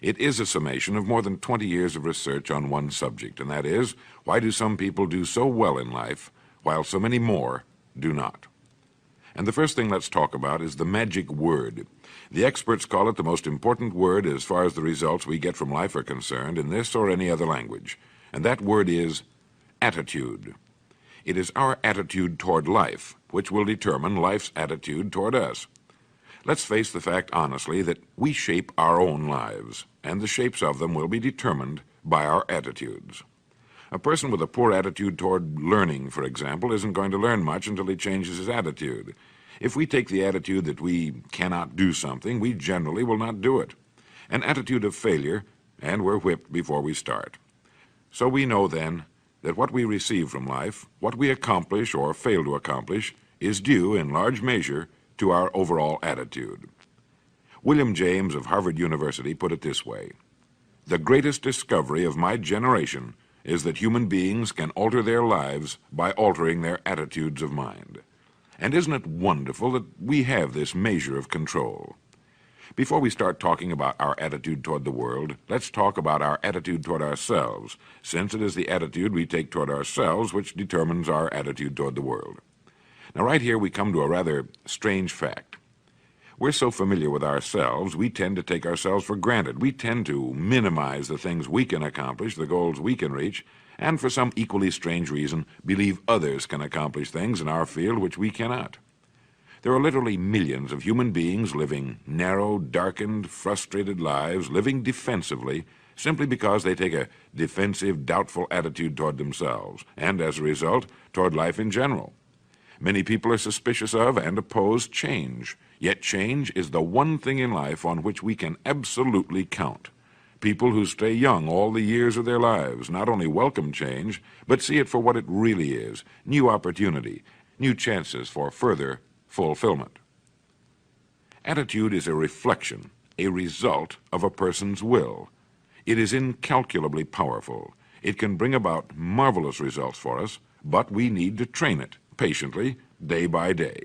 It is a summation of more than 20 years of research on one subject, and that is, why do some people do so well in life, while so many more do not? And the first thing let's talk about is the magic word. The experts call it the most important word as far as the results we get from life are concerned in this or any other language, and that word is attitude. It is our attitude toward life which will determine life's attitude toward us. Let's face the fact honestly that we shape our own lives, and the shapes of them will be determined by our attitudes. A person with a poor attitude toward learning, for example, isn't going to learn much until he changes his attitude. If we take the attitude that we cannot do something, we generally will not do it. An attitude of failure, and we're whipped before we start. So we know then that what we receive from life, what we accomplish or fail to accomplish, is due in large measure to our overall attitude. William James of Harvard University put it this way: "The greatest discovery of my generation is that human beings can alter their lives by altering their attitudes of mind." And isn't it wonderful that we have this measure of control? Before we start talking about our attitude toward the world, let's talk about our attitude toward ourselves, since it is the attitude we take toward ourselves which determines our attitude toward the world. Now, right here we come to a rather strange fact. We're so familiar with ourselves, we tend to take ourselves for granted. We tend to minimize the things we can accomplish, the goals we can reach, and for some equally strange reason, believe others can accomplish things in our field which we cannot. There are literally millions of human beings living narrow, darkened, frustrated lives, living defensively, simply because they take a defensive, doubtful attitude toward themselves, and as a result, toward life in general. Many people are suspicious of and oppose change, yet change is the one thing in life on which we can absolutely count. People who stay young all the years of their lives not only welcome change, but see it for what it really is: new opportunity, new chances for further fulfillment. Attitude is a reflection, a result of a person's will. It is incalculably powerful. It can bring about marvelous results for us, but we need to train it patiently, day by day.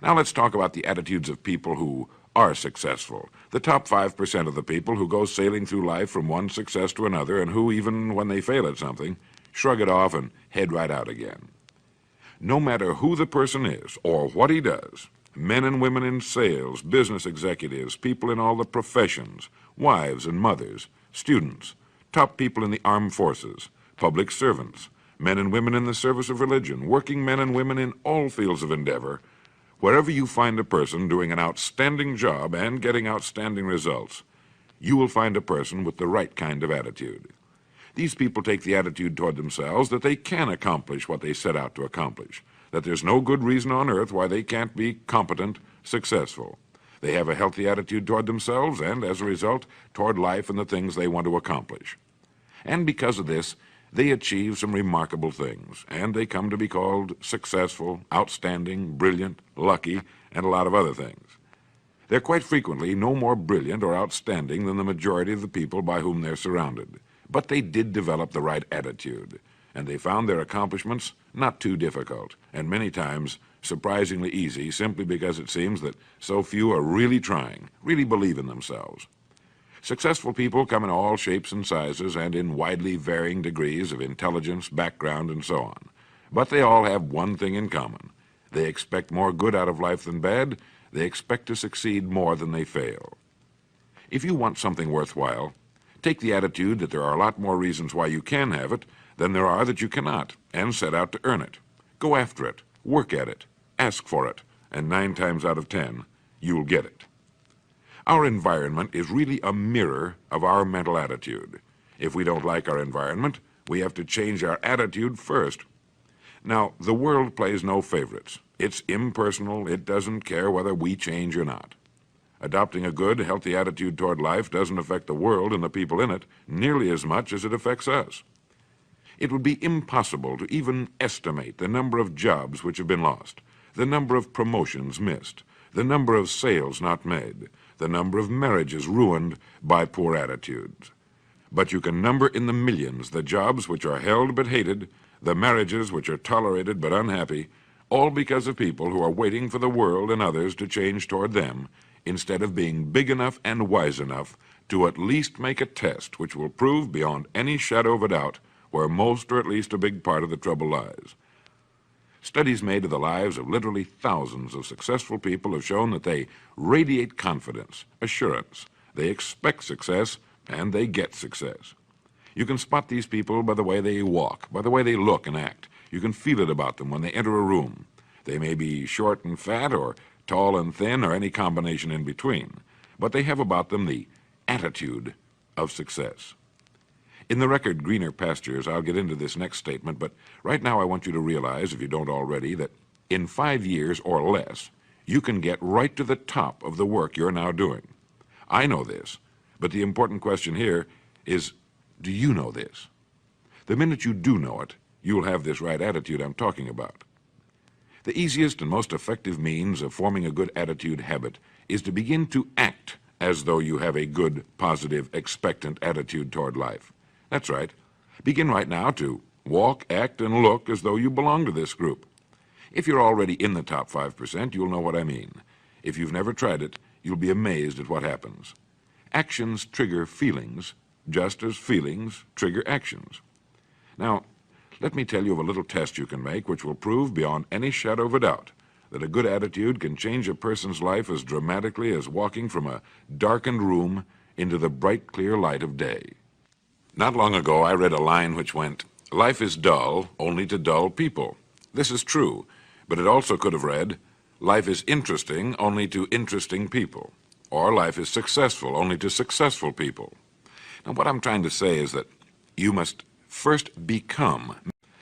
Now let's talk about the attitudes of people who are successful. The top 5% of the people who go sailing through life from one success to another, and who, even when they fail at something, shrug it off and head right out again. No matter who the person is or what he does, men and women in sales, business executives, people in all the professions, wives and mothers, students, top people in the armed forces, public servants, men and women in the service of religion, working men and women in all fields of endeavor, wherever you find a person doing an outstanding job and getting outstanding results, you will find a person with the right kind of attitude. These people take the attitude toward themselves that they can accomplish what they set out to accomplish, that there's no good reason on earth why they can't be competent, successful. They have a healthy attitude toward themselves and, as a result, toward life and the things they want to accomplish. And because of this, they achieve some remarkable things, and they come to be called successful, outstanding, brilliant, lucky, and a lot of other things. They're quite frequently no more brilliant or outstanding than the majority of the people by whom they're surrounded. But they did develop the right attitude, and they found their accomplishments not too difficult, and many times surprisingly easy, simply because it seems that so few are really trying, really believe in themselves. Successful people come in all shapes and sizes and in widely varying degrees of intelligence, background, and so on. But they all have one thing in common. They expect more good out of life than bad. They expect to succeed more than they fail. If you want something worthwhile, take the attitude that there are a lot more reasons why you can have it than there are that you cannot, and set out to earn it. Go after it, work at it, ask for it, and 9 times out of 10, you'll get it. Our environment is really a mirror of our mental attitude. If we don't like our environment, we have to change our attitude first. Now, the world plays no favorites. It's impersonal. It doesn't care whether we change or not. Adopting a good, healthy attitude toward life doesn't affect the world and the people in it nearly as much as it affects us. It would be impossible to even estimate the number of jobs which have been lost, the number of promotions missed, the number of sales not made, the number of marriages ruined by poor attitudes. But you can number in the millions the jobs which are held but hated, the marriages which are tolerated but unhappy, all because of people who are waiting for the world and others to change toward them, instead of being big enough and wise enough to at least make a test which will prove beyond any shadow of a doubt where most or at least a big part of the trouble lies. Studies made of the lives of literally thousands of successful people have shown that they radiate confidence, assurance, they expect success, and they get success. You can spot these people by the way they walk, by the way they look and act. You can feel it about them when they enter a room. They may be short and fat, or tall and thin, or any combination in between, but they have about them the attitude of success. In the record Greener Pastures, I'll get into this next statement, but right now I want you to realize, if you don't already, that in 5 years or less, you can get right to the top of the work you're now doing. I know this, but the important question here is, do you know this? The minute you do know it, you'll have this right attitude I'm talking about. The easiest and most effective means of forming a good attitude habit is to begin to act as though you have a good, positive, expectant attitude toward life. That's right. Begin right now to walk, act, and look as though you belong to this group. If you're already in the top 5%, you'll know what I mean. If you've never tried it, you'll be amazed at what happens. Actions trigger feelings, just as feelings trigger actions. Now, let me tell you of a little test you can make which will prove beyond any shadow of a doubt that a good attitude can change a person's life as dramatically as walking from a darkened room into the bright, clear light of day. Not long ago, I read a line which went, "Life is dull only to dull people." This is true, but it also could have read, "Life is interesting only to interesting people," or "Life is successful only to successful people." Now, what I'm trying to say is that you must first become